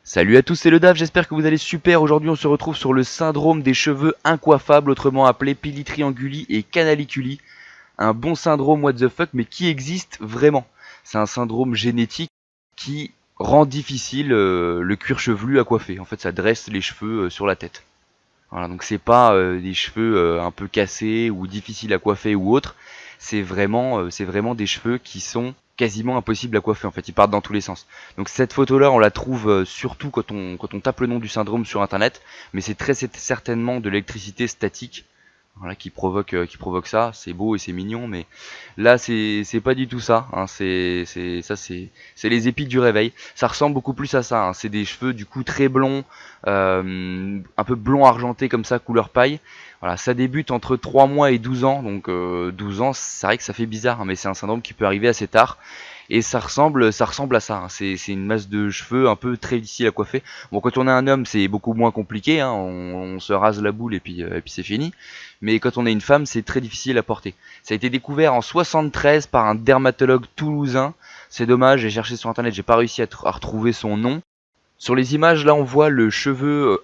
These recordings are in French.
Salut à tous, c'est le DAF, j'espère que vous allez super. Aujourd'hui on se retrouve sur le syndrome des cheveux incoiffables, autrement appelé pili-trianguli et canaliculi. Un bon syndrome what the fuck, mais qui existe vraiment. C'est un syndrome génétique qui rend difficile le cuir chevelu à coiffer. En fait ça dresse les cheveux sur la tête. Voilà, donc c'est pas des cheveux un peu cassés ou difficiles à coiffer ou autre. C'est vraiment des cheveux qui sont quasiment impossibles à coiffer. En fait, ils partent dans tous les sens. Donc cette photo-là, on la trouve surtout quand on tape le nom du syndrome sur internet, mais c'est très certainement de l'électricité statique. Voilà, qui provoque ça. C'est beau et c'est mignon, mais là c'est pas du tout ça. Hein. C'est les épis du réveil. Ça ressemble beaucoup plus à ça. Hein. C'est des cheveux du coup très blonds, un peu blond argenté comme ça, couleur paille. Voilà, ça débute entre 3 mois et 12 ans. Donc 12 ans, c'est vrai que ça fait bizarre, hein, mais c'est un syndrome qui peut arriver assez tard. Et ça ressemble à ça. Hein. C'est une masse de cheveux un peu très difficile à coiffer. Bon, quand on est un homme, c'est beaucoup moins compliqué. Hein. On se rase la boule et puis c'est fini. Mais quand on est une femme, c'est très difficile à porter. Ça a été découvert en 73 par un dermatologue toulousain. C'est dommage, j'ai cherché sur internet, j'ai pas réussi à retrouver son nom. Sur les images, là, on voit le cheveu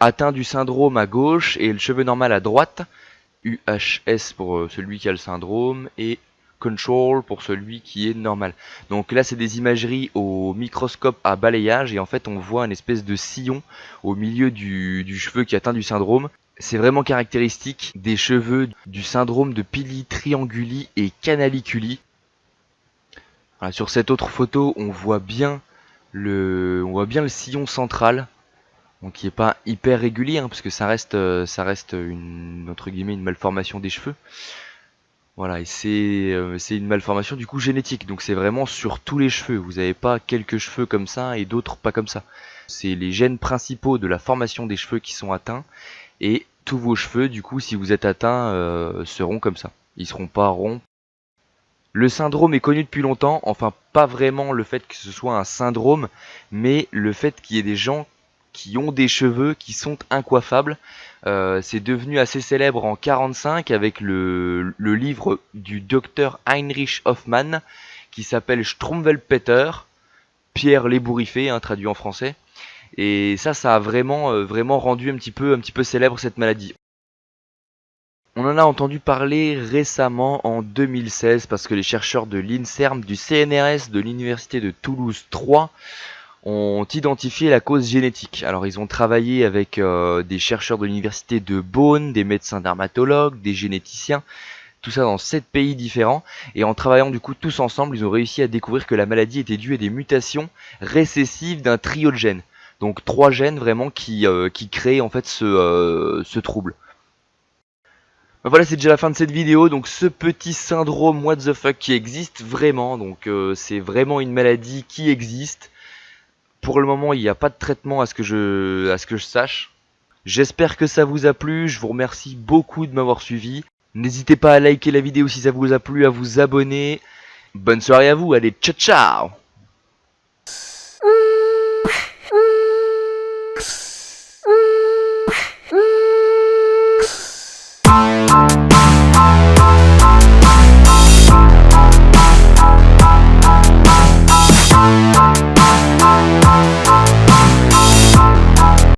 atteint du syndrome à gauche et le cheveu normal à droite. UHS pour celui qui a le syndrome et Control pour celui qui est normal. Donc là c'est des imageries au microscope à balayage et en fait on voit une espèce de sillon au milieu du cheveu qui atteint du syndrome. C'est vraiment caractéristique des cheveux du syndrome de pili-trianguli et canaliculi. Voilà, sur cette autre photo on voit bien le sillon central. Donc qui est pas hyper régulier hein, parce que ça reste entre guillemets une malformation des cheveux. Voilà, et c'est une malformation du coup génétique, donc c'est vraiment sur tous les cheveux. Vous n'avez pas quelques cheveux comme ça et d'autres pas comme ça. C'est les gènes principaux de la formation des cheveux qui sont atteints, et tous vos cheveux, du coup, si vous êtes atteint, seront comme ça. Ils seront pas ronds. Le syndrome est connu depuis longtemps, enfin pas vraiment le fait que ce soit un syndrome, mais le fait qu'il y ait des gens qui ont des cheveux qui sont incoiffables. C'est devenu assez célèbre en 1945 avec le livre du docteur Heinrich Hoffmann qui s'appelle Struwwelpeter, Pierre l'ébouriffé, hein, traduit en français. Et ça a vraiment rendu un petit peu célèbre cette maladie. On en a entendu parler récemment en 2016 parce que les chercheurs de l'INSERM, du CNRS, de l'Université de Toulouse 3 ont identifié la cause génétique. Alors ils ont travaillé avec des chercheurs de l'université de Bonn, des médecins dermatologues, des généticiens, tout ça dans 7 pays différents, et en travaillant du coup tous ensemble, ils ont réussi à découvrir que la maladie était due à des mutations récessives d'un trio de gènes. Donc 3 gènes vraiment qui créent en fait ce trouble. Voilà, c'est déjà la fin de cette vidéo. Donc ce petit syndrome what the fuck qui existe vraiment, donc c'est vraiment une maladie qui existe. Pour le moment, il n'y a pas de traitement à ce que je sache. J'espère que ça vous a plu. Je vous remercie beaucoup de m'avoir suivi. N'hésitez pas à liker la vidéo si ça vous a plu, à vous abonner. Bonne soirée à vous. Allez, ciao ciao!